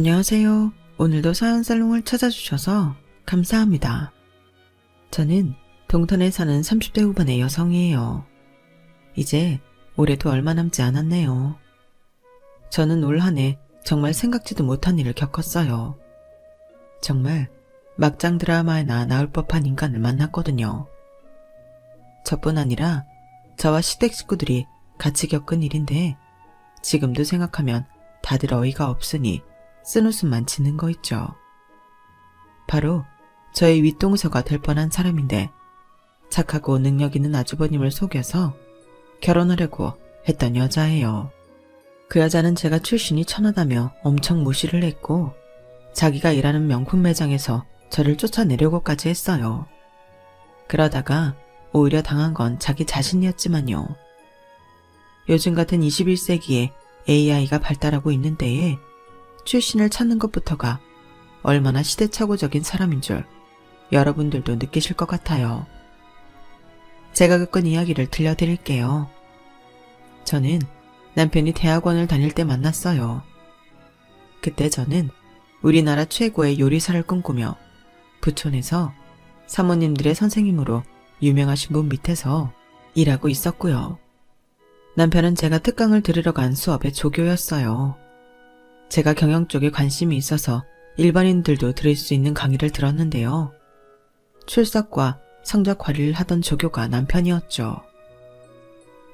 안녕하세요. 오늘도 사연살롱을 찾아주셔서 감사합니다. 저는 동탄에 사는 30대 후반의 여성이에요. 이제 올해도 얼마 남지 않았네요. 저는 올 한 해 정말 생각지도 못한 일을 겪었어요. 정말 막장 드라마에나 나올 법한 인간을 만났거든요. 저뿐 아니라 저와 시댁 식구들이 같이 겪은 일인데 지금도 생각하면 다들 어이가 없으니 쓴웃음만 짓는 거 있죠. 바로 저의 윗동서가 될 뻔한 사람인데 착하고 능력 있는 아주버님을 속여서 결혼하려고 했던 여자예요. 그 여자는 제가 출신이 천하다며 엄청 무시를 했고 자기가 일하는 명품 매장에서 저를 쫓아내려고까지 했어요. 그러다가 오히려 당한 건 자기 자신이었지만요. 요즘 같은 21세기에 AI가 발달하고 있는 때에 출신을 찾는 것부터가 얼마나 시대착오적인 사람인 줄 여러분들도 느끼실 것 같아요. 제가 겪은 이야기를 들려드릴게요. 저는 남편이 대학원을 다닐 때 만났어요. 그때 저는 우리나라 최고의 요리사를 꿈꾸며 부촌에서 사모님들의 선생님으로 유명하신 분 밑에서 일하고 있었고요. 남편은 제가 특강을 들으러 간 수업의 조교였어요. 제가 경영 쪽에 관심이 있어서 일반인들도 들을 수 있는 강의를 들었는데요. 출석과 성적 관리를 하던 조교가 남편이었죠.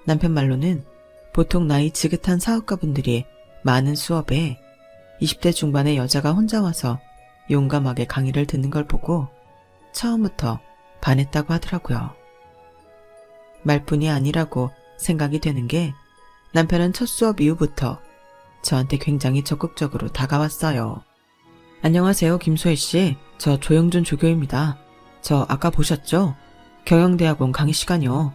남편 말로는 보통 나이 지긋한 사업가분들이 많은 수업에 20대 중반의 여자가 혼자 와서 용감하게 강의를 듣는 걸 보고 처음부터 반했다고 하더라고요. 말뿐이 아니라고 생각이 되는 게 남편은 첫 수업 이후부터 저한테 굉장히 적극적으로 다가왔어요. 안녕하세요, 김소혜 씨. 저 조영준 조교입니다. 저 아까 보셨죠? 경영대학원 강의 시간이요.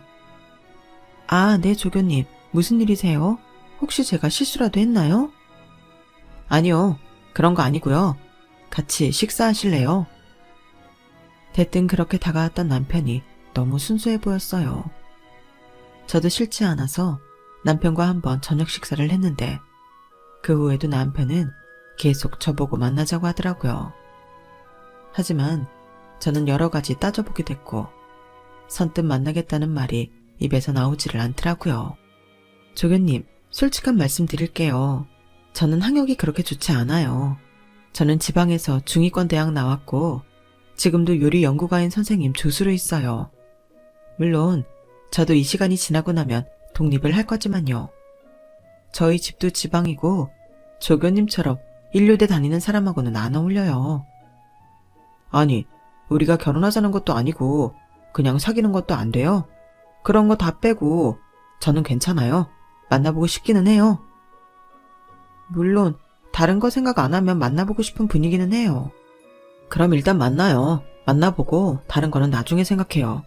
아, 네, 조교님. 무슨 일이세요? 혹시 제가 실수라도 했나요? 아니요. 그런 거 아니고요. 같이 식사하실래요? 대뜸 그렇게 다가왔던 남편이 너무 순수해 보였어요. 저도 싫지 않아서 남편과 한번 저녁 식사를 했는데 그 후에도 남편은 계속 저보고 만나자고 하더라고요. 하지만 저는 여러 가지 따져보기도 했고 선뜻 만나겠다는 말이 입에서 나오지를 않더라고요. 조교님, 솔직한 말씀 드릴게요. 저는 학력이 그렇게 좋지 않아요. 저는 지방에서 중위권 대학 나왔고 지금도 요리 연구가인 선생님 조수로 있어요. 물론 저도 이 시간이 지나고 나면 독립을 할 거지만요. 저희 집도 지방이고 조교님처럼 인류대 다니는 사람하고는 안 어울려요. 아니, 우리가 결혼하자는 것도 아니고 그냥 사귀는 것도 안 돼요? 그런 거 다 빼고 저는 괜찮아요. 만나보고 싶기는 해요. 물론 다른 거 생각 안 하면 만나보고 싶은 분위기는 해요. 그럼 일단 만나요. 만나보고 다른 거는 나중에 생각해요.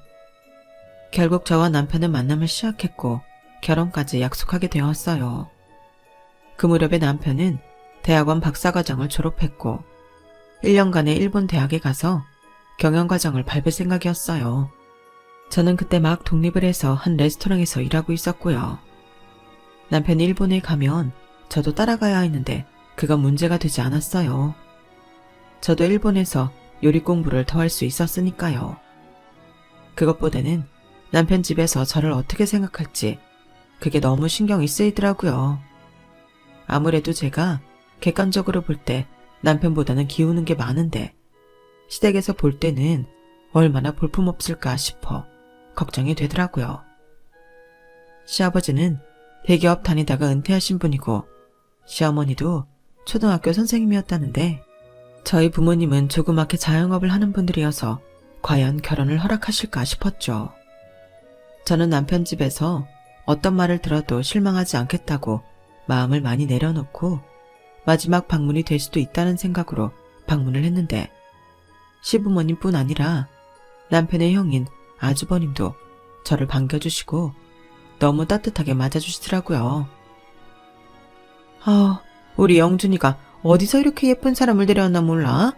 결국 저와 남편은 만남을 시작했고 결혼까지 약속하게 되었어요. 그 무렵에 남편은 대학원 박사과정을 졸업했고 1년간의 일본 대학에 가서 경영과정을 밟을 생각이었어요. 저는 그때 막 독립을 해서 한 레스토랑에서 일하고 있었고요. 남편이 일본에 가면 저도 따라가야 했는데 그건 문제가 되지 않았어요. 저도 일본에서 요리 공부를 더 할 수 있었으니까요. 그것보다는 남편 집에서 저를 어떻게 생각할지 그게 너무 신경이 쓰이더라고요. 아무래도 제가 객관적으로 볼 때 남편보다는 기우는 게 많은데 시댁에서 볼 때는 얼마나 볼품없을까 싶어 걱정이 되더라고요. 시아버지는 대기업 다니다가 은퇴하신 분이고 시어머니도 초등학교 선생님이었다는데 저희 부모님은 조그맣게 자영업을 하는 분들이어서 과연 결혼을 허락하실까 싶었죠. 저는 남편 집에서 어떤 말을 들어도 실망하지 않겠다고 마음을 많이 내려놓고 마지막 방문이 될 수도 있다는 생각으로 방문을 했는데 시부모님뿐 아니라 남편의 형인 아주버님도 저를 반겨주시고 너무 따뜻하게 맞아주시더라고요. 우리 영준이가 어디서 이렇게 예쁜 사람을 데려왔나 몰라?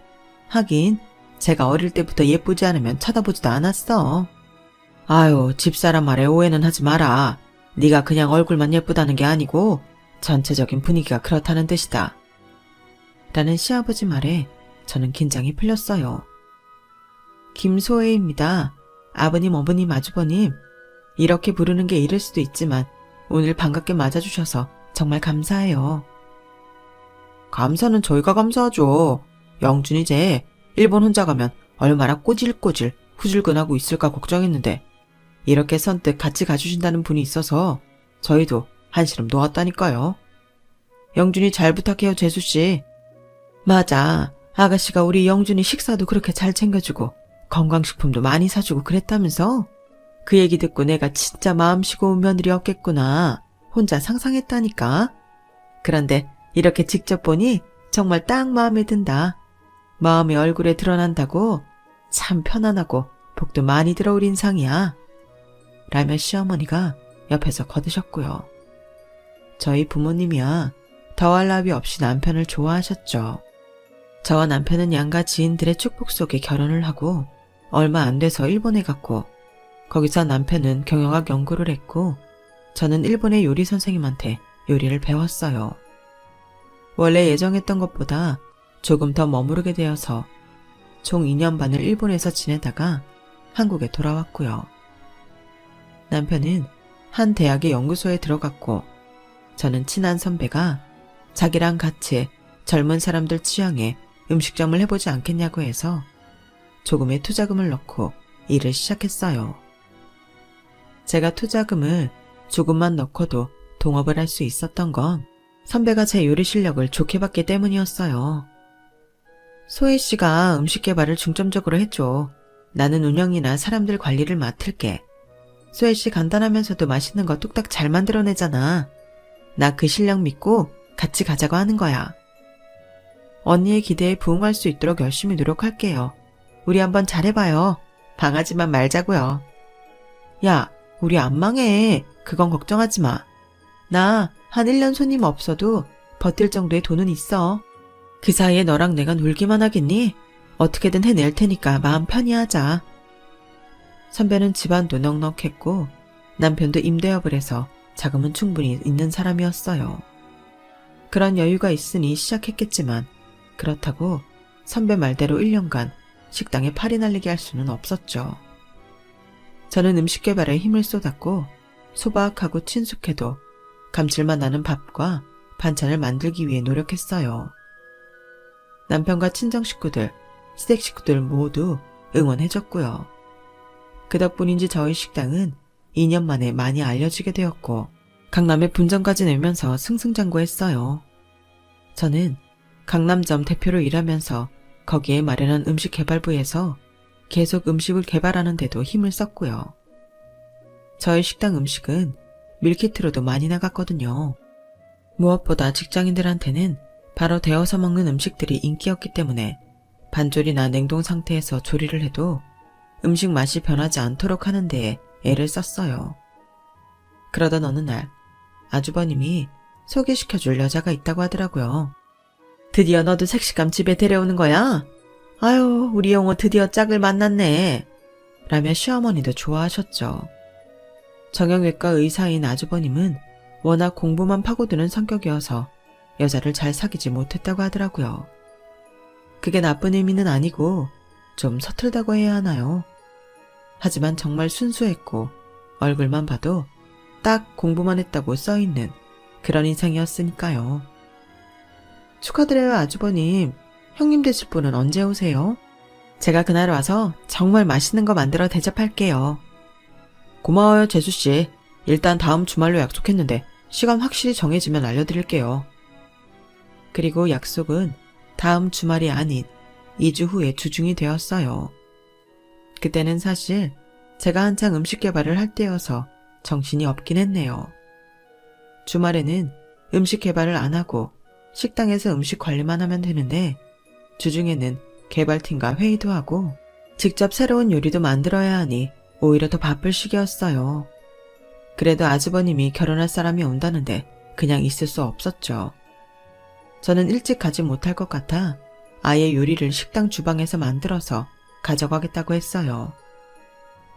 하긴 제가 어릴 때부터 예쁘지 않으면 쳐다보지도 않았어. 아유, 집사람 말에 오해는 하지 마라. 네가 그냥 얼굴만 예쁘다는 게 아니고 전체적인 분위기가 그렇다는 뜻이다. 라는 시아버지 말에 저는 긴장이 풀렸어요. 김소혜입니다. 아버님, 어머님, 아주버님. 이렇게 부르는 게 이럴 수도 있지만 오늘 반갑게 맞아주셔서 정말 감사해요. 감사는 저희가 감사하죠. 영준 이제 일본 혼자 가면 얼마나 꼬질꼬질 후줄근하고 있을까 걱정했는데 이렇게 선뜻 같이 가주신다는 분이 있어서 저희도 한시름 놓았다니까요. 영준이 잘 부탁해요, 재수씨. 맞아. 아가씨가 우리 영준이 식사도 그렇게 잘 챙겨주고 건강식품도 많이 사주고 그랬다면서? 그 얘기 듣고 내가 진짜 마음 쉬고 며느리였겠구나. 혼자 상상했다니까. 그런데 이렇게 직접 보니 정말 딱 마음에 든다. 마음이 얼굴에 드러난다고 참 편안하고 복도 많이 들어올 인상이야. 라며 시어머니가 옆에서 거드셨고요. 저희 부모님이야 더할 나위 없이 남편을 좋아하셨죠. 저와 남편은 양가 지인들의 축복 속에 결혼을 하고 얼마 안 돼서 일본에 갔고 거기서 남편은 경영학 연구를 했고 저는 일본의 요리 선생님한테 요리를 배웠어요. 원래 예정했던 것보다 조금 더 머무르게 되어서 총 2년 반을 일본에서 지내다가 한국에 돌아왔고요. 남편은 한 대학의 연구소에 들어갔고 저는 친한 선배가 자기랑 같이 젊은 사람들 취향에 음식점을 해보지 않겠냐고 해서 조금의 투자금을 넣고 일을 시작했어요. 제가 투자금을 조금만 넣고도 동업을 할 수 있었던 건 선배가 제 요리 실력을 좋게 봤기 때문이었어요. 소희 씨가 음식 개발을 중점적으로 해줘. 나는 운영이나 사람들 관리를 맡을게. 소희 씨 간단하면서도 맛있는 거 뚝딱 잘 만들어내잖아. 나 그 실력 믿고 같이 가자고 하는 거야. 언니의 기대에 부응할 수 있도록 열심히 노력할게요. 우리 한번 잘해봐요. 방하지만 말자고요. 야, 우리 안 망해. 그건 걱정하지 마. 나 한 1년 손님 없어도 버틸 정도의 돈은 있어. 그 사이에 너랑 내가 놀기만 하겠니? 어떻게든 해낼 테니까 마음 편히 하자. 선배는 집안도 넉넉했고 남편도 임대업을 해서 자금은 충분히 있는 사람이었어요. 그런 여유가 있으니 시작했겠지만 그렇다고 선배 말대로 1년간 식당에 팔이 날리게 할 수는 없었죠. 저는 음식 개발에 힘을 쏟았고 소박하고 친숙해도 감칠맛 나는 밥과 반찬을 만들기 위해 노력했어요. 남편과 친정 식구들, 시댁 식구들 모두 응원해줬고요. 그 덕분인지 저희 식당은 2년 만에 많이 알려지게 되었고 강남에 분점까지 내면서 승승장구했어요. 저는 강남점 대표로 일하면서 거기에 마련한 음식 개발부에서 계속 음식을 개발하는 데도 힘을 썼고요. 저희 식당 음식은 밀키트로도 많이 나갔거든요. 무엇보다 직장인들한테는 바로 데워서 먹는 음식들이 인기였기 때문에 반조리나 냉동 상태에서 조리를 해도 음식 맛이 변하지 않도록 하는 데에 애를 썼어요. 그러던 어느 날 아주버님이 소개시켜줄 여자가 있다고 하더라고요. 드디어 너도 색시감 집에 데려오는 거야? 아유, 우리 영호 드디어 짝을 만났네. 라며 시어머니도 좋아하셨죠. 정형외과 의사인 아주버님은 워낙 공부만 파고드는 성격이어서 여자를 잘 사귀지 못했다고 하더라고요. 그게 나쁜 의미는 아니고 좀 서툴다고 해야 하나요? 하지만 정말 순수했고 얼굴만 봐도 딱 공부만 했다고 써있는 그런 인상이었으니까요. 축하드려요, 아주버님. 형님 되실 분은 언제 오세요? 제가 그날 와서 정말 맛있는 거 만들어 대접할게요. 고마워요, 재수씨. 일단 다음 주말로 약속했는데 시간 확실히 정해지면 알려드릴게요. 그리고 약속은 다음 주말이 아닌 2주 후에 주중이 되었어요. 그때는 사실 제가 한창 음식 개발을 할 때여서 정신이 없긴 했네요. 주말에는 음식 개발을 안 하고 식당에서 음식 관리만 하면 되는데 주중에는 개발팀과 회의도 하고 직접 새로운 요리도 만들어야 하니 오히려 더 바쁠 시기였어요. 그래도 아주버님이 결혼할 사람이 온다는데 그냥 있을 수 없었죠. 저는 일찍 가지 못할 것 같아 아예 요리를 식당 주방에서 만들어서 가져가겠다고 했어요.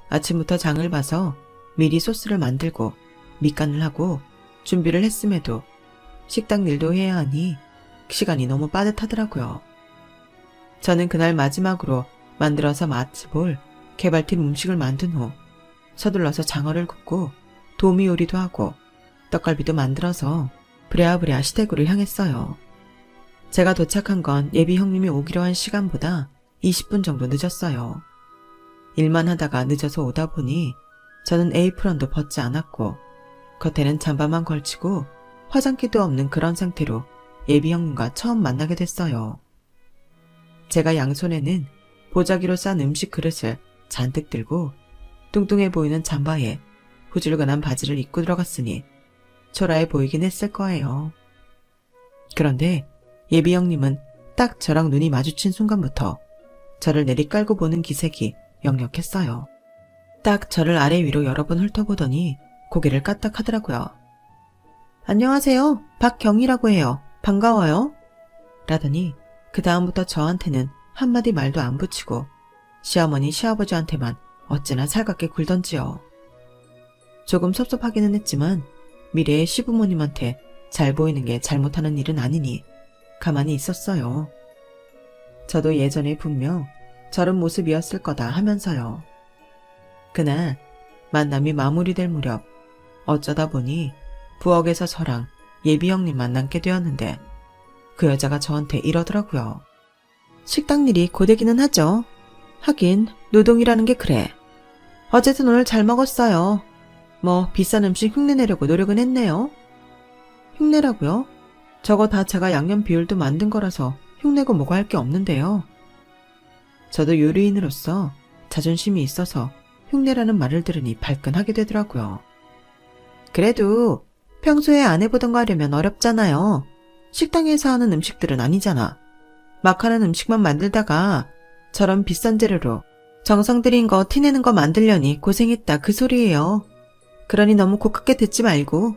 아침부터 장을 봐서 미리 소스를 만들고 밑간을 하고 준비를 했음에도 식당 일도 해야 하니 시간이 너무 빠듯하더라고요. 저는 그날 마지막으로 만들어서 맛볼 개발팀 음식을 만든 후 서둘러서 장어를 굽고 도미 요리도 하고 떡갈비도 만들어서 부랴부랴 시댁으로 향했어요. 제가 도착한 건 예비 형님이 오기로 한 시간보다 20분 정도 늦었어요. 일만 하다가 늦어서 오다 보니 저는 에이프런도 벗지 않았고 겉에는 잠바만 걸치고 화장기도 없는 그런 상태로 예비 형님과 처음 만나게 됐어요. 제가 양손에는 보자기로 싼 음식 그릇을 잔뜩 들고 뚱뚱해 보이는 잠바에 후줄근한 바지를 입고 들어갔으니 초라해 보이긴 했을 거예요. 그런데 예비 형님은 딱 저랑 눈이 마주친 순간부터 저를 내리깔고 보는 기색이 역력했어요. 딱 저를 아래 위로 여러 번 훑어보더니 고개를 까딱하더라고요. 안녕하세요. 박경이라고 해요. 반가워요. 라더니 그 다음부터 저한테는 한마디 말도 안 붙이고 시어머니 시아버지한테만 어찌나 살갑게 굴던지요. 조금 섭섭하기는 했지만 미래의 시부모님한테 잘 보이는 게 잘못하는 일은 아니니 가만히 있었어요. 저도 예전에 분명 저런 모습이었을 거다 하면서요. 그날 만남이 마무리될 무렵 어쩌다 보니 부엌에서 저랑 예비 형님 만남게 되었는데 그 여자가 저한테 이러더라고요. 식당 일이 고되기는 하죠. 하긴 노동이라는 게 그래. 어쨌든 오늘 잘 먹었어요. 뭐 비싼 음식 흉내내려고 노력은 했네요. 흉내라고요? 저거 다 제가 양념 비율도 만든 거라서 흉내고 뭐고 할 게 없는데요. 저도 요리인으로서 자존심이 있어서 흉내라는 말을 들으니 발끈하게 되더라고요. 그래도 평소에 안 해보던 거 하려면 어렵잖아요. 식당에서 하는 음식들은 아니잖아. 막 하는 음식만 만들다가 저런 비싼 재료로 정성 들인 거 티내는 거 만들려니 고생했다 그 소리예요. 그러니 너무 고깝게 듣지 말고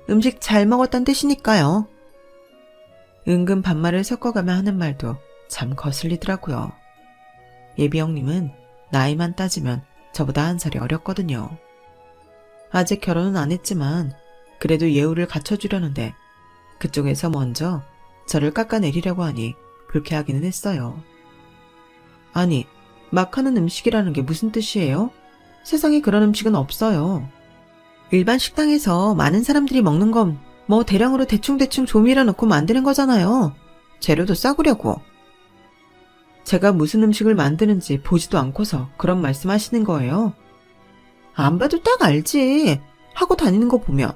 음식 잘 먹었단 뜻이니까요. 은근 반말을 섞어가며 하는 말도 참 거슬리더라고요. 예비 형님은 나이만 따지면 저보다 한 살이 어렸거든요. 아직 결혼은 안 했지만 그래도 예우를 갖춰주려는데 그쪽에서 먼저 저를 깎아내리려고 하니 불쾌하기는 했어요. 아니, 막 하는 음식이라는 게 무슨 뜻이에요? 세상에 그런 음식은 없어요. 일반 식당에서 많은 사람들이 먹는 건 뭐 대량으로 대충대충 조미료 넣고 만드는 거잖아요. 재료도 싸구려고. 제가 무슨 음식을 만드는지 보지도 않고서 그런 말씀하시는 거예요. 안 봐도 딱 알지. 하고 다니는 거 보면.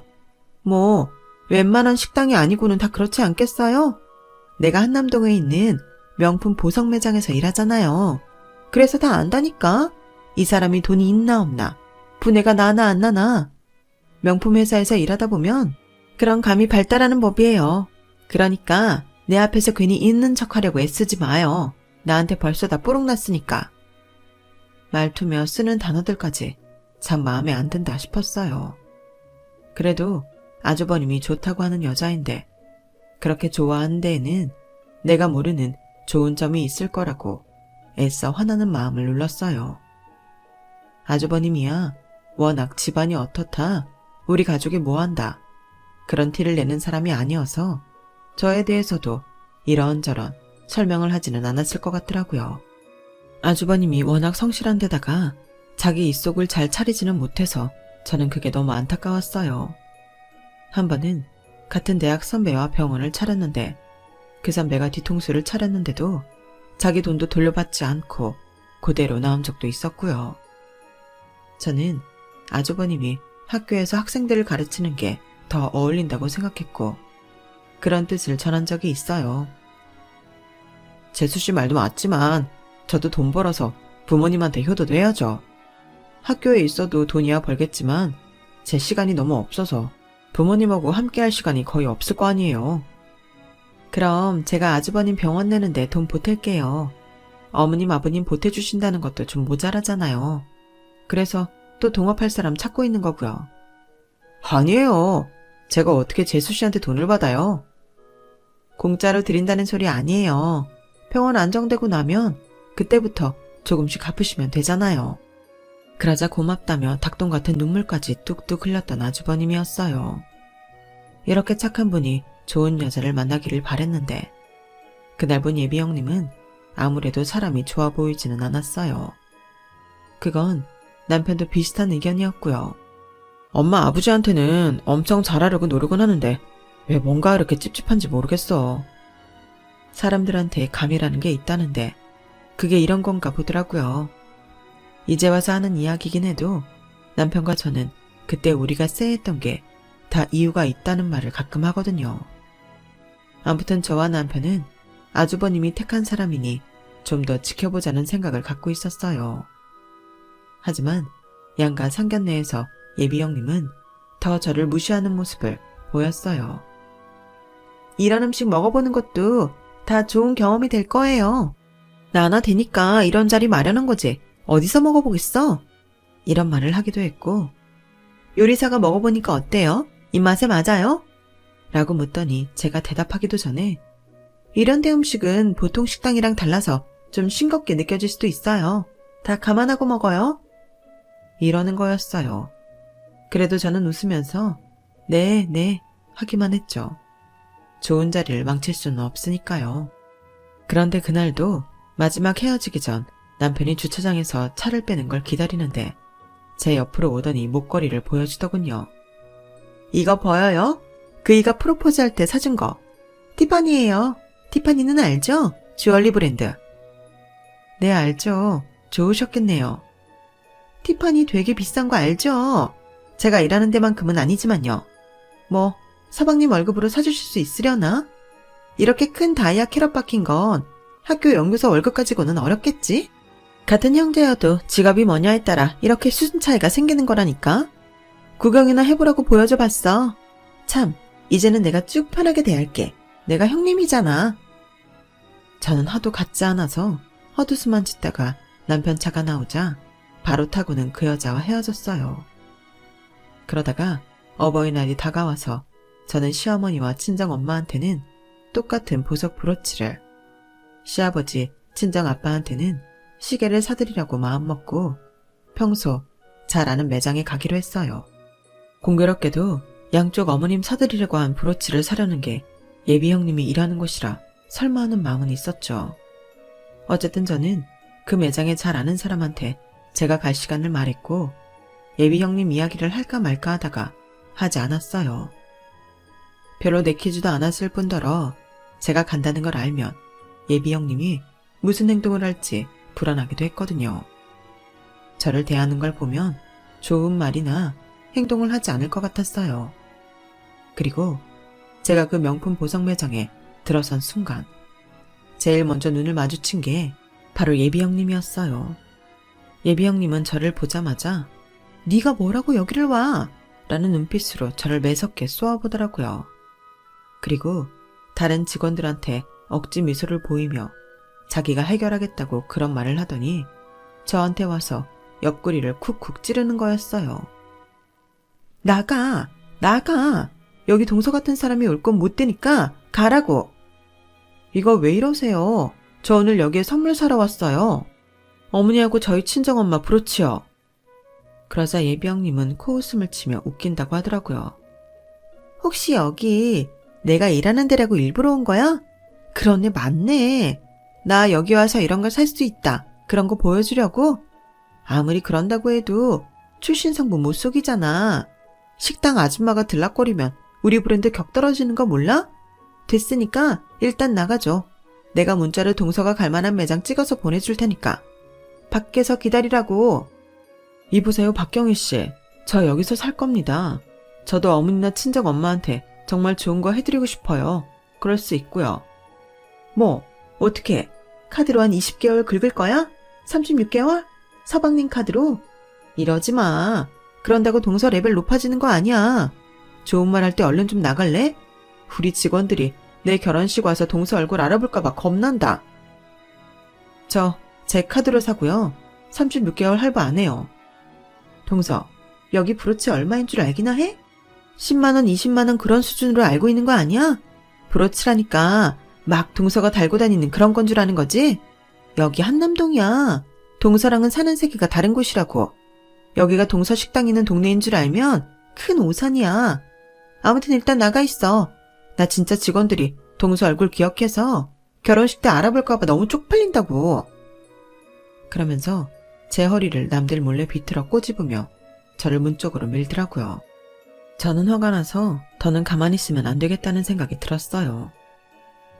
뭐 웬만한 식당이 아니고는 다 그렇지 않겠어요? 내가 한남동에 있는 명품 보석 매장에서 일하잖아요. 그래서 다 안다니까. 이 사람이 돈이 있나 없나, 분해가 나나 안 나나. 명품 회사에서 일하다 보면 그런 감이 발달하는 법이에요. 그러니까 내 앞에서 괜히 있는 척하려고 애쓰지 마요. 나한테 벌써 다 뽀록났으니까. 말투며 쓰는 단어들까지 참 마음에 안 든다 싶었어요. 그래도 아주버님이 좋다고 하는 여자인데 그렇게 좋아하는 데에는 내가 모르는 좋은 점이 있을 거라고 애써 화나는 마음을 눌렀어요. 아주버님이야 워낙 집안이 어떻다, 우리 가족이 뭐한다, 그런 티를 내는 사람이 아니어서 저에 대해서도 이런저런 설명을 하지는 않았을 것 같더라고요. 아주버님이 워낙 성실한 데다가 자기 입속을 잘 차리지는 못해서 저는 그게 너무 안타까웠어요. 한 번은 같은 대학 선배와 병원을 차렸는데 그 선배가 뒤통수를 차렸는데도 자기 돈도 돌려받지 않고 그대로 나온 적도 있었고요. 저는 아주버님이 학교에서 학생들을 가르치는 게 더 어울린다고 생각했고 그런 뜻을 전한 적이 있어요. 재수씨 말도 맞지만 저도 돈 벌어서 부모님한테 효도도 해야죠. 학교에 있어도 돈이야 벌겠지만 제 시간이 너무 없어서 부모님하고 함께 할 시간이 거의 없을 거 아니에요. 그럼 제가 아주버님 병원 내는데 돈 보탤게요. 어머님 아버님 보태주신다는 것도 좀 모자라잖아요. 그래서 또 동업할 사람 찾고 있는 거고요. 아니에요. 제가 어떻게 재수씨한테 돈을 받아요? 공짜로 드린다는 소리 아니에요. 병원 안정되고 나면 그때부터 조금씩 갚으시면 되잖아요. 그러자 고맙다며 닭똥 같은 눈물까지 뚝뚝 흘렸던 아주버님이었어요. 이렇게 착한 분이 좋은 여자를 만나기를 바랬는데 그날 본 예비 형님은 아무래도 사람이 좋아 보이지는 않았어요. 그건 남편도 비슷한 의견이었고요. 엄마 아버지한테는 엄청 잘하려고 노력은 하는데 왜 뭔가 이렇게 찝찝한지 모르겠어. 사람들한테 감이라는 게 있다는데 그게 이런 건가 보더라고요. 이제 와서 하는 이야기긴 해도 남편과 저는 그때 우리가 쎄했던 게 다 이유가 있다는 말을 가끔 하거든요. 아무튼 저와 남편은 아주버님이 택한 사람이니 좀 더 지켜보자는 생각을 갖고 있었어요. 하지만 양가 상견례에서 예비 형님은 더 저를 무시하는 모습을 보였어요. 이런 음식 먹어보는 것도 다 좋은 경험이 될 거예요. 나 하나 되니까 이런 자리 마련한 거지. 어디서 먹어보겠어? 이런 말을 하기도 했고, 요리사가 먹어보니까 어때요? 입맛에 맞아요? 라고 묻더니 제가 대답하기도 전에 이런 데 음식은 보통 식당이랑 달라서 좀 싱겁게 느껴질 수도 있어요. 다 감안하고 먹어요. 이러는 거였어요. 그래도 저는 웃으면서 네 하기만 했죠. 좋은 자리를 망칠 수는 없으니까요. 그런데 그날도 마지막 헤어지기 전 남편이 주차장에서 차를 빼는 걸 기다리는데 제 옆으로 오더니 목걸이를 보여주더군요. 이거 보여요? 그이가 프로포즈 할 때 사준 거. 티파니예요. 티파니는 알죠? 주얼리 브랜드. 네, 알죠. 좋으셨겠네요. 티파니 되게 비싼 거 알죠? 제가 일하는 데만큼은 아니지만요. 뭐 서방님 월급으로 사주실 수 있으려나? 이렇게 큰 다이아 캐럿 박힌 건 학교 연구소 월급 가지고는 어렵겠지? 같은 형제여도 직업이 뭐냐에 따라 이렇게 수준 차이가 생기는 거라니까. 구경이나 해보라고 보여줘 봤어. 참, 이제는 내가 쭉 편하게 대할게. 내가 형님이잖아. 저는 하도 같지 않아서 헛웃음만 짓다가 남편 차가 나오자 바로 타고는 그 여자와 헤어졌어요. 그러다가 어버이날이 다가와서 저는 시어머니와 친정엄마한테는 똑같은 보석 브로치를, 시아버지, 친정아빠한테는 시계를 사드리라고 마음먹고 평소 잘 아는 매장에 가기로 했어요. 공교롭게도 양쪽 어머님 사드리려고 한 브로치를 사려는 게 예비 형님이 일하는 곳이라 설마 하는 마음은 있었죠. 어쨌든 저는 그 매장에 잘 아는 사람한테 제가 갈 시간을 말했고 예비 형님 이야기를 할까 말까 하다가 하지 않았어요. 별로 내키지도 않았을 뿐더러 제가 간다는 걸 알면 예비 형님이 무슨 행동을 할지 불안하기도 했거든요. 저를 대하는 걸 보면 좋은 말이나 행동을 하지 않을 것 같았어요. 그리고 제가 그 명품 보석 매장에 들어선 순간 제일 먼저 눈을 마주친 게 바로 예비 형님이었어요. 예비 형님은 저를 보자마자 네가 뭐라고 여기를 와? 라는 눈빛으로 저를 매섭게 쏘아보더라고요. 그리고 다른 직원들한테 억지 미소를 보이며 자기가 해결하겠다고 그런 말을 하더니 저한테 와서 옆구리를 쿡쿡 찌르는 거였어요. 나가! 여기 동서 같은 사람이 올 건 못 되니까 가라고! 이거 왜 이러세요? 저 오늘 여기에 선물 사러 왔어요. 어머니하고 저희 친정엄마 브로치요. 그러자 예비 형님은 코웃음을 치며 웃긴다고 하더라고요. 혹시 여기 내가 일하는 데라고 일부러 온 거야? 그러네, 맞네. 나 여기 와서 이런 걸 살 수 있다. 그런 거 보여주려고? 아무리 그런다고 해도 출신 성분 못 속이잖아. 식당 아줌마가 들락거리면 우리 브랜드 격 떨어지는 거 몰라? 됐으니까 일단 나가줘. 내가 문자로 동서가 갈 만한 매장 찍어서 보내줄 테니까. 밖에서 기다리라고. 이보세요, 박경희 씨. 저 여기서 살 겁니다. 저도 어머니나 친정 엄마한테 정말 좋은 거 해드리고 싶어요. 그럴 수 있고요. 뭐 어떻게 카드로 한 20개월 긁을 거야? 36개월? 서방님 카드로? 이러지 마. 그런다고 동서 레벨 높아지는 거 아니야. 좋은 말 할 때 얼른 좀 나갈래? 우리 직원들이 내 결혼식 와서 동서 얼굴 알아볼까 봐 겁난다. 제 카드로 사고요. 36개월 할부 안 해요. 동서, 여기 브로치 얼마인 줄 알기나 해? 10만원, 20만원 그런 수준으로 알고 있는 거 아니야? 브로치라니까 막 동서가 달고 다니는 그런 건 줄 아는 거지? 여기 한남동이야. 동서랑은 사는 세계가 다른 곳이라고. 여기가 동서 식당 있는 동네인 줄 알면 큰 오산이야. 아무튼 일단 나가 있어. 나 진짜 직원들이 동서 얼굴 기억해서 결혼식 때 알아볼까봐 너무 쪽팔린다고. 그러면서 제 허리를 남들 몰래 비틀어 꼬집으며 저를 문 쪽으로 밀더라고요. 저는 화가 나서 더는 가만히 있으면 안 되겠다는 생각이 들었어요.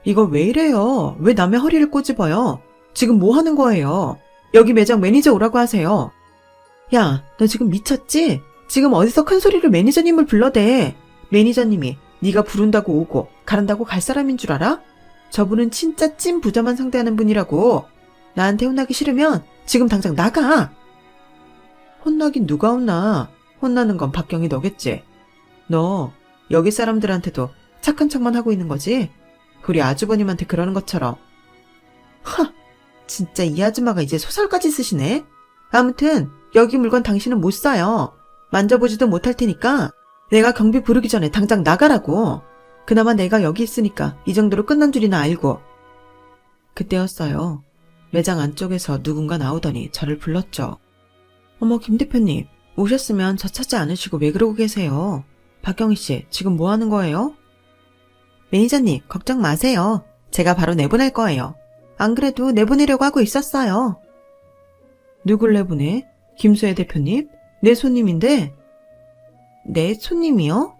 이거 왜 이래요? 왜 남의 허리를 꼬집어요? 지금 뭐 하는 거예요? 여기 매장 매니저 오라고 하세요. 야, 너 지금 미쳤지? 지금 어디서 큰 소리로 매니저님을 불러대. 매니저님이 네가 부른다고 오고 가란다고 갈 사람인 줄 알아? 저분은 진짜 찐 부자만 상대하는 분이라고. 나한테 혼나기 싫으면 지금 당장 나가. 혼나긴 누가 혼나. 혼나는 건 박경이 너겠지. 너 여기 사람들한테도 착한 척만 하고 있는 거지? 우리 아주버님한테 그러는 것처럼. 하, 진짜 이 아줌마가 이제 소설까지 쓰시네. 아무튼 여기 물건 당신은 못 사요. 만져보지도 못할 테니까 내가 경비 부르기 전에 당장 나가라고. 그나마 내가 여기 있으니까 이 정도로 끝난 줄이나 알고. 그때였어요. 매장 안쪽에서 누군가 나오더니 저를 불렀죠. 어머, 김 대표님, 오셨으면 저 찾지 않으시고 왜 그러고 계세요? 박경희 씨, 지금 뭐 하는 거예요? 매니저님, 걱정 마세요. 제가 바로 내보낼 거예요. 안 그래도 내보내려고 하고 있었어요. 누굴 내보내? 김수혜 대표님? 내 손님인데. 내 손님이요?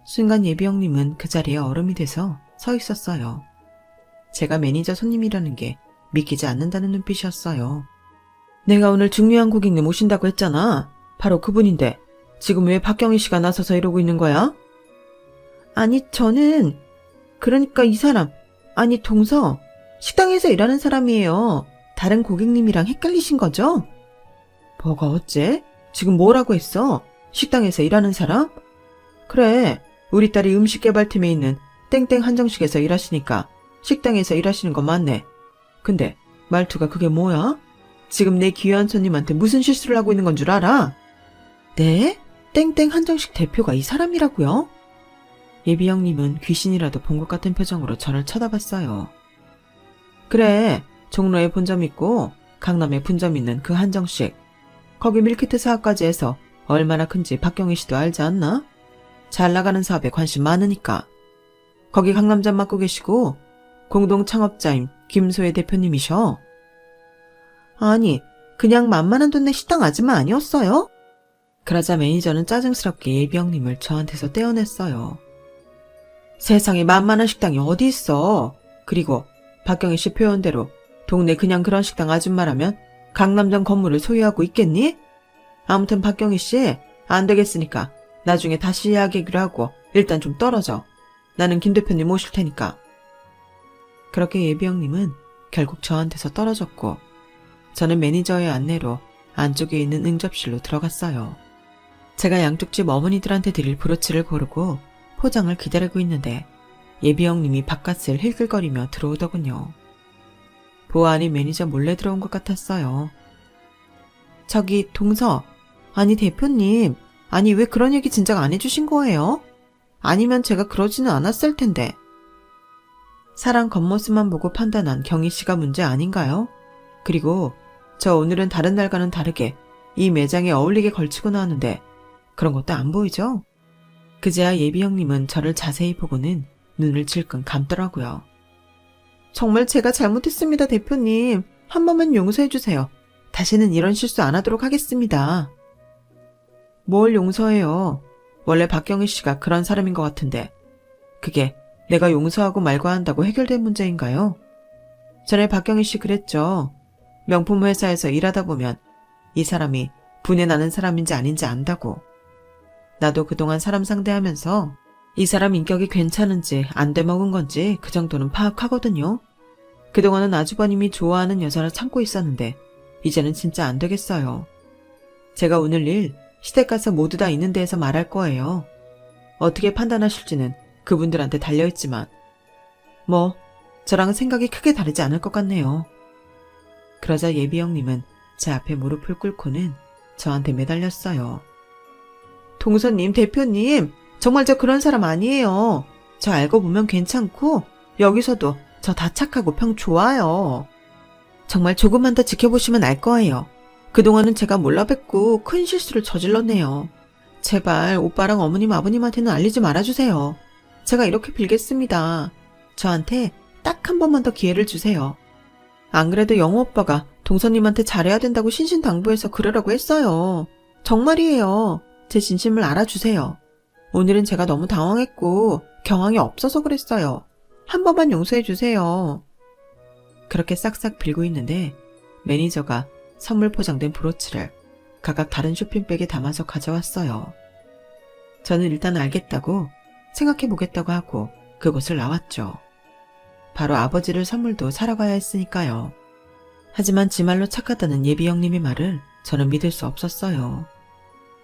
순간 예비 형님은 그 자리에 얼음이 돼서 서 있었어요. 제가 매니저 손님이라는 게 믿기지 않는다는 눈빛이었어요. 내가 오늘 중요한 고객님 오신다고 했잖아. 바로 그분인데 지금 왜 박경희 씨가 나서서 이러고 있는 거야? 아니, 저는 그러니까 이 사람, 아니 동서, 식당에서 일하는 사람이에요. 다른 고객님이랑 헷갈리신 거죠? 뭐가 어째? 지금 뭐라고 했어? 식당에서 일하는 사람? 그래, 우리 딸이 음식개발팀에 있는 땡땡 한정식에서 일하시니까 식당에서 일하시는 거 맞네. 근데 말투가 그게 뭐야? 지금 내 귀한 손님한테 무슨 실수를 하고 있는 건 줄 알아? 네? 땡땡 한정식 대표가 이 사람이라고요? 예비 형님은 귀신이라도 본 것 같은 표정으로 저를 쳐다봤어요. 그래, 종로에 본점 있고 강남에 분점 있는 그 한정식. 거기 밀키트 사업까지 해서 얼마나 큰지 박경희 씨도 알지 않나? 잘 나가는 사업에 관심 많으니까. 거기 강남점 맡고 계시고 공동 창업자인 김소혜 대표님이셔. 아니, 그냥 만만한 동네 식당 아줌마 아니었어요? 그러자 매니저는 짜증스럽게 예비 형님을 저한테서 떼어냈어요. 세상에 만만한 식당이 어디 있어. 그리고 박경희 씨 표현대로 동네 그냥 그런 식당 아줌마라면 강남점 건물을 소유하고 있겠니? 아무튼 박경희 씨, 안 되겠으니까 나중에 다시 이야기하기로 하고 일단 좀 떨어져. 나는 김 대표님 모실 테니까. 그렇게 예비 형님은 결국 저한테서 떨어졌고 저는 매니저의 안내로 안쪽에 있는 응접실로 들어갔어요. 제가 양쪽 집 어머니들한테 드릴 브로치를 고르고 포장을 기다리고 있는데 예비 형님이 바깥을 힐글거리며 들어오더군요. 보아하니 매니저 몰래 들어온 것 같았어요. 저기 동서, 아니 대표님, 아니 왜 그런 얘기 진작 안 해주신 거예요? 아니면 제가 그러지는 않았을 텐데. 사람 겉모습만 보고 판단한 경희 씨가 문제 아닌가요? 그리고 저 오늘은 다른 날과는 다르게 이 매장에 어울리게 걸치고 나왔는데 그런 것도 안 보이죠? 그제야 예비 형님은 저를 자세히 보고는 눈을 질끈 감더라고요. 정말 제가 잘못했습니다, 대표님. 한 번만 용서해 주세요. 다시는 이런 실수 안 하도록 하겠습니다. 뭘 용서해요. 원래 박경희 씨가 그런 사람인 것 같은데 그게 내가 용서하고 말고 한다고 해결된 문제인가요? 전에 박경희 씨 그랬죠. 명품 회사에서 일하다 보면 이 사람이 분해 나는 사람인지 아닌지 안다고. 나도 그동안 사람 상대하면서 이 사람 인격이 괜찮은지 안 돼먹은 건지 그 정도는 파악하거든요. 그동안은 아주버님이 좋아하는 여자를 참고 있었는데 이제는 진짜 안 되겠어요. 제가 오늘 일 시댁 가서 모두 다 있는 데에서 말할 거예요. 어떻게 판단하실지는 그분들한테 달려있지만 뭐 저랑은 생각이 크게 다르지 않을 것 같네요. 그러자 예비 형님은 제 앞에 무릎을 꿇고는 저한테 매달렸어요. 동서님, 대표님, 정말 저 그런 사람 아니에요. 저 알고 보면 괜찮고 여기서도 저 다 착하고 평 좋아요. 정말 조금만 더 지켜보시면 알 거예요. 그동안은 제가 몰라뵙고 큰 실수를 저질렀네요. 제발 오빠랑 어머님 아버님한테는 알리지 말아주세요. 제가 이렇게 빌겠습니다. 저한테 딱 한 번만 더 기회를 주세요. 안 그래도 영호 오빠가 동서님한테 잘해야 된다고 신신당부해서 그러라고 했어요. 정말이에요. 제 진심을 알아주세요. 오늘은 제가 너무 당황했고 경황이 없어서 그랬어요. 한 번만 용서해 주세요. 그렇게 싹싹 빌고 있는데 매니저가 선물 포장된 브로치를 각각 다른 쇼핑백에 담아서 가져왔어요. 저는 일단 알겠다고 생각해보겠다고 하고 그곳을 나왔죠. 바로 아버지를 선물도 사러 가야 했으니까요. 하지만 지 말로 착하다는 예비 형님의 말을 저는 믿을 수 없었어요.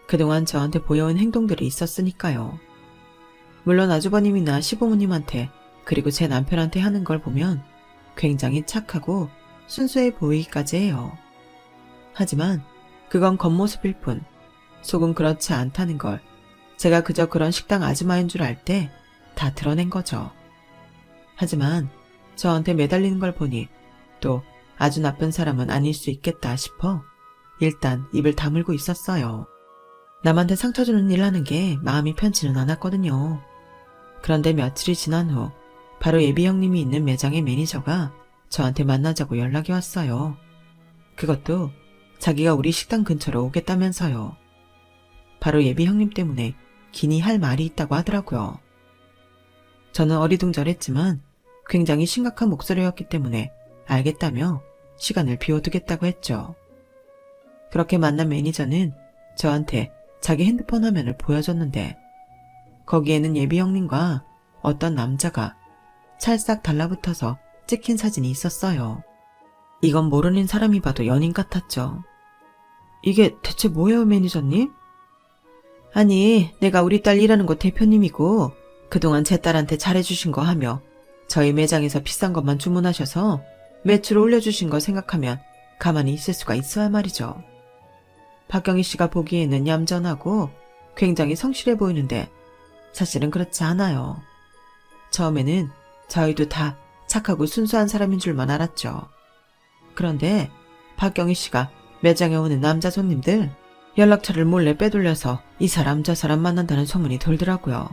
그동안 저한테 보여온 행동들이 있었으니까요. 물론 아주버님이나 시부모님한테 그리고 제 남편한테 하는 걸 보면 굉장히 착하고 순수해 보이기까지 해요. 하지만 그건 겉모습일 뿐 속은 그렇지 않다는 걸 제가 그저 그런 식당 아줌마인 줄 알 때 다 드러낸 거죠. 하지만 저한테 매달리는 걸 보니 또 아주 나쁜 사람은 아닐 수 있겠다 싶어 일단 입을 다물고 있었어요. 남한테 상처 주는 일 하는 게 마음이 편치는 않았거든요. 그런데 며칠이 지난 후 바로 예비 형님이 있는 매장의 매니저가 저한테 만나자고 연락이 왔어요. 그것도 자기가 우리 식당 근처로 오겠다면서요. 바로 예비 형님 때문에 기니 할 말이 있다고 하더라고요. 저는 어리둥절했지만 굉장히 심각한 목소리였기 때문에 알겠다며 시간을 비워두겠다고 했죠. 그렇게 만난 매니저는 저한테 자기 핸드폰 화면을 보여줬는데 거기에는 예비 형님과 어떤 남자가 찰싹 달라붙어서 찍힌 사진이 있었어요. 이건 모르는 사람이 봐도 연인 같았죠. 이게 대체 뭐예요, 매니저님? 아니, 내가 우리 딸 일하는 곳 대표님이고 그동안 제 딸한테 잘해주신 거 하며 저희 매장에서 비싼 것만 주문하셔서 매출 올려주신 거 생각하면 가만히 있을 수가 있어야 말이죠. 박경희 씨가 보기에는 얌전하고 굉장히 성실해 보이는데 사실은 그렇지 않아요. 처음에는 저희도 다 착하고 순수한 사람인 줄만 알았죠. 그런데 박경희 씨가 매장에 오는 남자 손님들 연락처를 몰래 빼돌려서 이 사람 저 사람 만난다는 소문이 돌더라고요.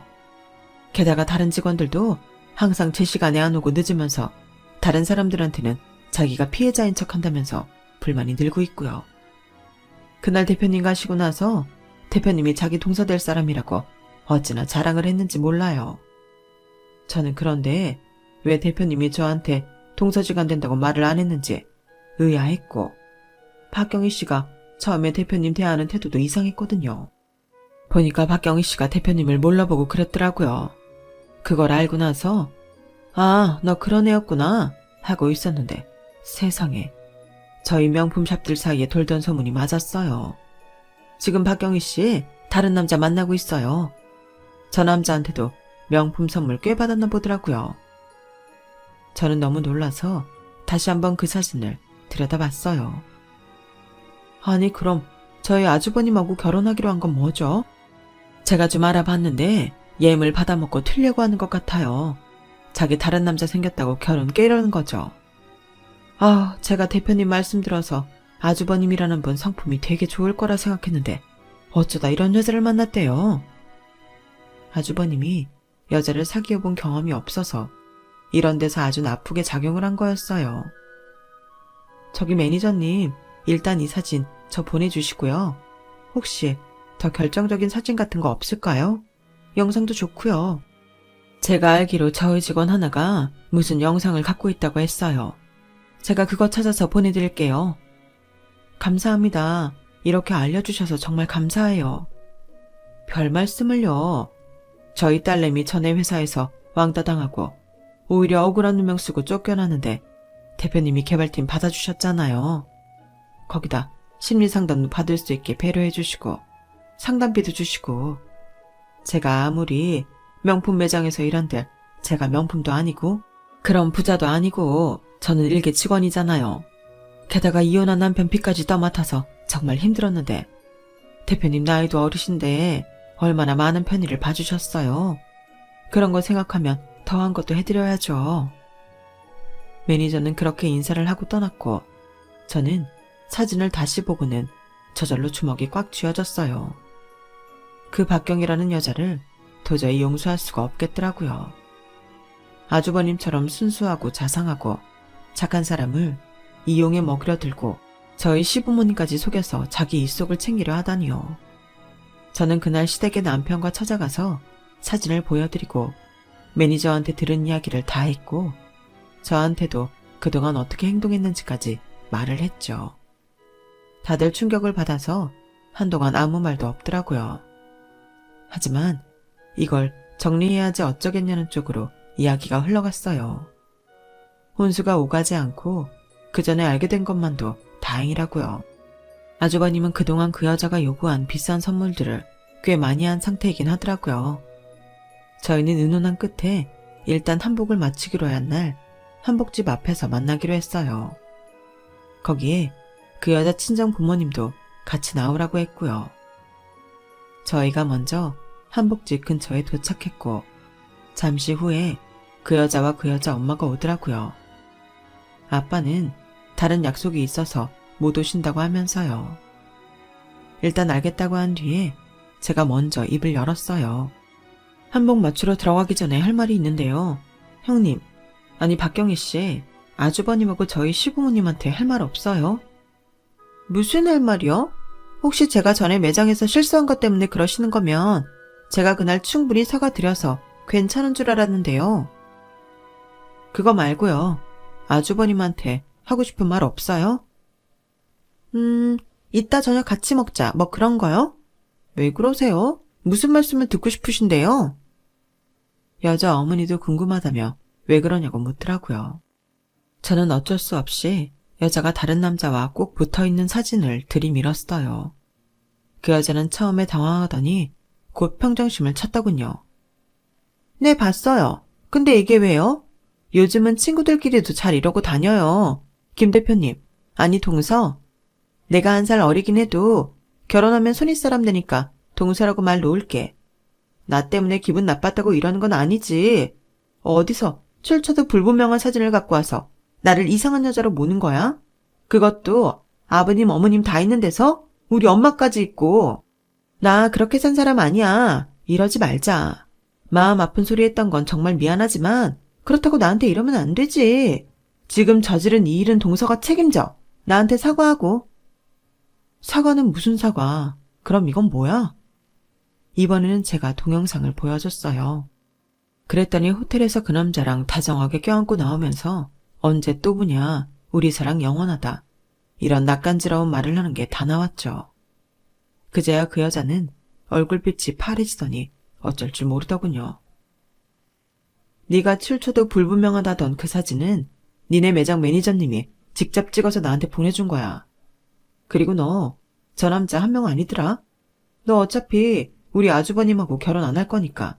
게다가 다른 직원들도 항상 제 시간에 안 오고 늦으면서 다른 사람들한테는 자기가 피해자인 척한다면서 불만이 늘고 있고요. 그날 대표님 가시고 나서 대표님이 자기 동서될 사람이라고 어찌나 자랑을 했는지 몰라요. 저는 그런데 왜 대표님이 저한테 동서지간 된다고 말을 안 했는지 의아했고 박경희 씨가 처음에 대표님 대하는 태도도 이상했거든요. 보니까 박경희 씨가 대표님을 몰라보고 그랬더라고요. 그걸 알고 나서 아, 너 그런 애였구나 하고 있었는데 세상에 저희 명품샵들 사이에 돌던 소문이 맞았어요. 지금 박경희 씨 다른 남자 만나고 있어요. 저 남자한테도 명품 선물 꽤 받았나 보더라고요. 저는 너무 놀라서 다시 한번 그 사진을 들여다봤어요. 아니 그럼 저희 아주버님하고 결혼하기로 한 건 뭐죠? 제가 좀 알아봤는데 예물 받아먹고 튀려고 하는 것 같아요. 자기 다른 남자 생겼다고 결혼 깨려는 거죠. 아, 제가 대표님 말씀 들어서 아주버님이라는 분 성품이 되게 좋을 거라 생각했는데 어쩌다 이런 여자를 만났대요. 아주버님이 여자를 사귀어 본 경험이 없어서 이런 데서 아주 나쁘게 작용을 한 거였어요. 저기 매니저님, 일단 이 사진 저 보내주시고요. 혹시 더 결정적인 사진 같은 거 없을까요? 영상도 좋고요. 제가 알기로 저희 직원 하나가 무슨 영상을 갖고 있다고 했어요. 제가 그거 찾아서 보내드릴게요. 감사합니다. 이렇게 알려주셔서 정말 감사해요. 별 말씀을요. 저희 딸내미 전에 회사에서 왕따 당하고 오히려 억울한 누명 쓰고 쫓겨나는데 대표님이 개발팀 받아주셨잖아요. 거기다 심리상담도 받을 수 있게 배려해 주시고 상담비도 주시고 제가 아무리 명품 매장에서 일한들 제가 명품도 아니고 그런 부자도 아니고 저는 일개 직원이잖아요. 게다가 이혼한 남편 빚까지 떠맡아서 정말 힘들었는데 대표님 나이도 어리신데 얼마나 많은 편의를 봐주셨어요. 그런 거 생각하면 더한 것도 해드려야죠. 매니저는 그렇게 인사를 하고 떠났고 저는 사진을 다시 보고는 저절로 주먹이 꽉 쥐어졌어요. 그 박경이라는 여자를 도저히 용서할 수가 없겠더라고요. 아주버님처럼 순수하고 자상하고 착한 사람을 이용해 먹으려 들고 저희 시부모님까지 속여서 자기 입속을 챙기려 하다니요. 저는 그날 시댁의 남편과 찾아가서 사진을 보여드리고 매니저한테 들은 이야기를 다 했고 저한테도 그동안 어떻게 행동했는지까지 말을 했죠. 다들 충격을 받아서 한동안 아무 말도 없더라고요. 하지만 이걸 정리해야지 어쩌겠냐는 쪽으로 이야기가 흘러갔어요. 혼수가 오가지 않고 그 전에 알게 된 것만도 다행이라고요. 아주버님은 그동안 그 여자가 요구한 비싼 선물들을 꽤 많이 한 상태이긴 하더라고요. 저희는 의논한 끝에 일단 한복을 마치기로 한 날 한복집 앞에서 만나기로 했어요. 거기에 그 여자 친정 부모님도 같이 나오라고 했고요. 저희가 먼저 한복집 근처에 도착했고 잠시 후에 그 여자와 그 여자 엄마가 오더라고요. 아빠는 다른 약속이 있어서 못 오신다고 하면서요. 일단 알겠다고 한 뒤에 제가 먼저 입을 열었어요. 한복 맞추러 들어가기 전에 할 말이 있는데요. 형님, 아니 박경희 씨, 아주버님하고 저희 시부모님한테 할 말 없어요? 무슨 할 말이요? 혹시 제가 전에 매장에서 실수한 것 때문에 그러시는 거면 제가 그날 충분히 사과드려서 괜찮은 줄 알았는데요. 그거 말고요. 아주버님한테 하고 싶은 말 없어요? 이따 저녁 같이 먹자, 뭐 그런 거요? 왜 그러세요? 무슨 말씀을 듣고 싶으신데요? 여자 어머니도 궁금하다며 왜 그러냐고 묻더라고요. 저는 어쩔 수 없이 여자가 다른 남자와 꼭 붙어있는 사진을 들이밀었어요. 그 여자는 처음에 당황하더니 곧 평정심을 찾더군요. 네, 봤어요. 근데 이게 왜요? 요즘은 친구들끼리도 잘 이러고 다녀요. 김 대표님, 아니 동서. 내가 1살 어리긴 해도 결혼하면 손윗사람 되니까 동서라고 말 놓을게. 나 때문에 기분 나빴다고 이러는 건 아니지. 어디서 출처도 불분명한 사진을 갖고 와서 나를 이상한 여자로 모는 거야? 그것도 아버님, 어머님 다 있는 데서 우리 엄마까지 있고. 나 그렇게 산 사람 아니야. 이러지 말자. 마음 아픈 소리 했던 건 정말 미안하지만 그렇다고 나한테 이러면 안 되지. 지금 저지른 이 일은 동서가 책임져. 나한테 사과하고. 사과는 무슨 사과? 그럼 이건 뭐야? 이번에는 제가 동영상을 보여줬어요. 그랬더니 호텔에서 그 남자랑 다정하게 껴안고 나오면서 언제 또 보냐, 우리 사랑 영원하다. 이런 낯간지러운 말을 하는 게 다 나왔죠. 그제야 그 여자는 얼굴빛이 파래지더니 어쩔 줄 모르더군요. 네가 출처도 불분명하다던 그 사진은 니네 매장 매니저님이 직접 찍어서 나한테 보내준 거야. 그리고 너, 저 남자 한 명 아니더라? 너 어차피 우리 아주버님하고 결혼 안 할 거니까.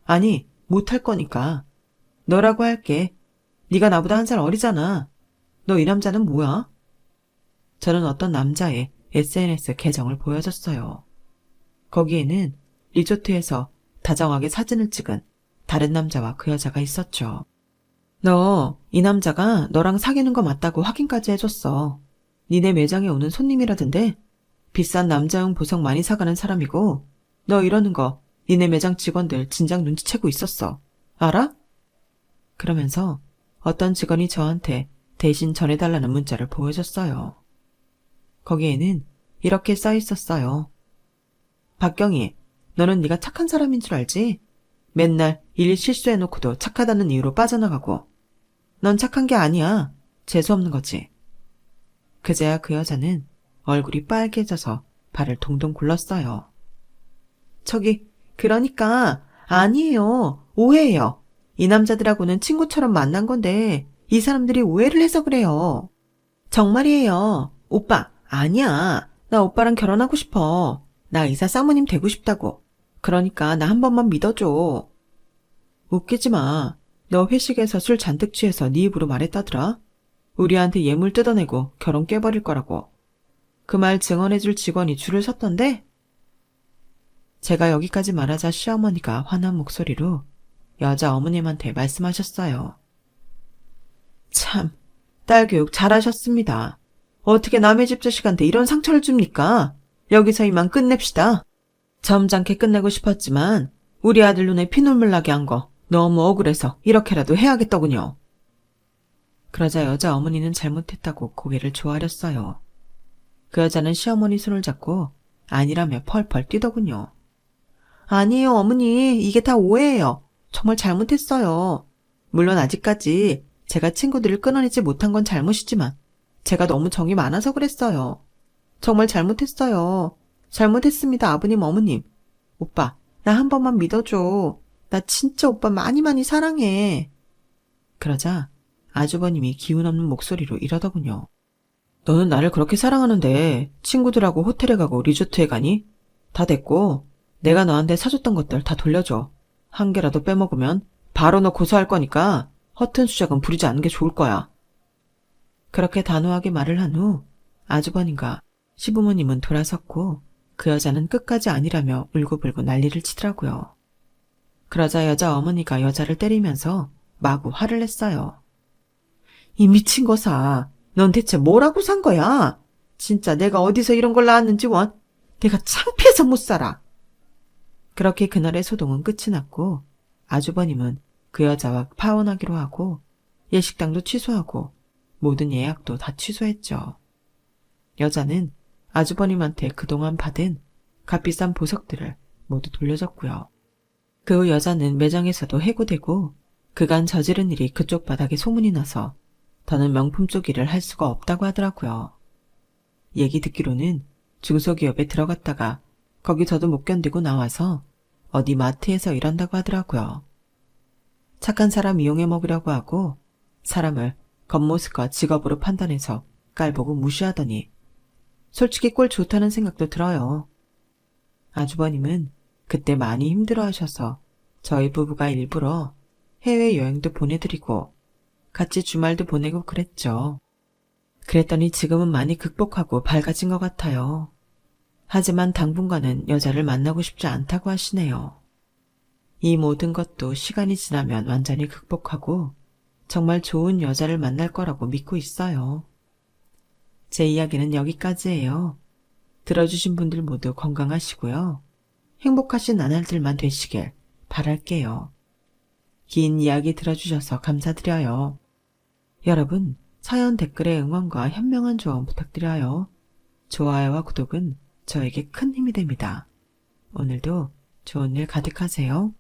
아니, 못 할 거니까. 너라고 할게. 네가 나보다 1살 어리잖아. 너 이 남자는 뭐야? 저는 어떤 남자의 SNS 계정을 보여줬어요. 거기에는 리조트에서 다정하게 사진을 찍은 다른 남자와 그 여자가 있었죠. 너, 이 남자가 너랑 사귀는 거 맞다고 확인까지 해줬어. 니네 매장에 오는 손님이라던데 비싼 남자용 보석 많이 사가는 사람이고 너 이러는 거 니네 매장 직원들 진작 눈치채고 있었어. 알아? 그러면서 어떤 직원이 저한테 대신 전해달라는 문자를 보여줬어요. 거기에는 이렇게 써 있었어요. 박경희, 너는 네가 착한 사람인 줄 알지? 맨날 일 실수해놓고도 착하다는 이유로 빠져나가고. 넌 착한 게 아니야. 재수없는 거지. 그제야 그 여자는 얼굴이 빨개져서 발을 동동 굴렀어요. 저기, 그러니까 아니에요. 오해예요. 이 남자들하고는 친구처럼 만난 건데 이 사람들이 오해를 해서 그래요. 정말이에요. 오빠, 아니야. 나 오빠랑 결혼하고 싶어. 나 의사 쌍무님 되고 싶다고. 그러니까 나 한 번만 믿어줘. 웃기지 마. 너 회식에서 술 잔뜩 취해서 네 입으로 말했다더라. 우리한테 예물 뜯어내고 결혼 깨버릴 거라고. 그 말 증언해줄 직원이 줄을 섰던데? 제가 여기까지 말하자 시어머니가 화난 목소리로 여자 어머님한테 말씀하셨어요. 참, 딸 교육 잘하셨습니다. 어떻게 남의 집 자식한테 이런 상처를 줍니까? 여기서 이만 끝냅시다. 점잖게 끝내고 싶었지만 우리 아들 눈에 피눈물 나게 한 거 너무 억울해서 이렇게라도 해야겠더군요. 그러자 여자 어머니는 잘못했다고 고개를 조아렸어요. 그 여자는 시어머니 손을 잡고 아니라며 펄펄 뛰더군요. 아니에요, 어머니. 이게 다 오해예요. 정말 잘못했어요. 물론 아직까지 제가 친구들을 끊어내지 못한 건 잘못이지만 제가 너무 정이 많아서 그랬어요. 정말 잘못했어요. 잘못했습니다, 아버님, 어머님. 오빠, 나 한 번만 믿어줘. 나 진짜 오빠 많이 많이 사랑해. 그러자 아주버님이 기운 없는 목소리로 이러더군요. 너는 나를 그렇게 사랑하는데 친구들하고 호텔에 가고 리조트에 가니? 다 됐고 내가 너한테 사줬던 것들 다 돌려줘. 한 개라도 빼먹으면 바로 너 고소할 거니까 허튼 수작은 부리지 않는 게 좋을 거야. 그렇게 단호하게 말을 한 후 아주버님과 시부모님은 돌아섰고 그 여자는 끝까지 아니라며 울고불고 난리를 치더라고요. 그러자 여자 어머니가 여자를 때리면서 마구 화를 냈어요. 이 미친 거사, 넌 대체 뭐라고 산 거야? 진짜 내가 어디서 이런 걸 낳았는지 원. 내가 창피해서 못 살아. 그렇게 그날의 소동은 끝이 났고 아주버님은 그 여자와 파혼하기로 하고 예식당도 취소하고 모든 예약도 다 취소했죠. 여자는 아주버님한테 그동안 받은 값비싼 보석들을 모두 돌려줬고요. 그 후 여자는 매장에서도 해고되고 그간 저지른 일이 그쪽 바닥에 소문이 나서 더는 명품 쪽 일을 할 수가 없다고 하더라고요. 얘기 듣기로는 중소기업에 들어갔다가 거기서도 못 견디고 나와서 어디 마트에서 일한다고 하더라고요. 착한 사람 이용해 먹으려고 하고 사람을 겉모습과 직업으로 판단해서 깔보고 무시하더니 솔직히 꼴 좋다는 생각도 들어요. 아주버님은 그때 많이 힘들어하셔서 저희 부부가 일부러 해외여행도 보내드리고 같이 주말도 보내고 그랬죠. 그랬더니 지금은 많이 극복하고 밝아진 것 같아요. 하지만 당분간은 여자를 만나고 싶지 않다고 하시네요. 이 모든 것도 시간이 지나면 완전히 극복하고 정말 좋은 여자를 만날 거라고 믿고 있어요. 제 이야기는 여기까지예요. 들어주신 분들 모두 건강하시고요. 행복하신 나날들만 되시길 바랄게요. 긴 이야기 들어주셔서 감사드려요. 여러분, 사연 댓글에 응원과 현명한 조언 부탁드려요. 좋아요와 구독은 저에게 큰 힘이 됩니다. 오늘도 좋은 일 가득하세요.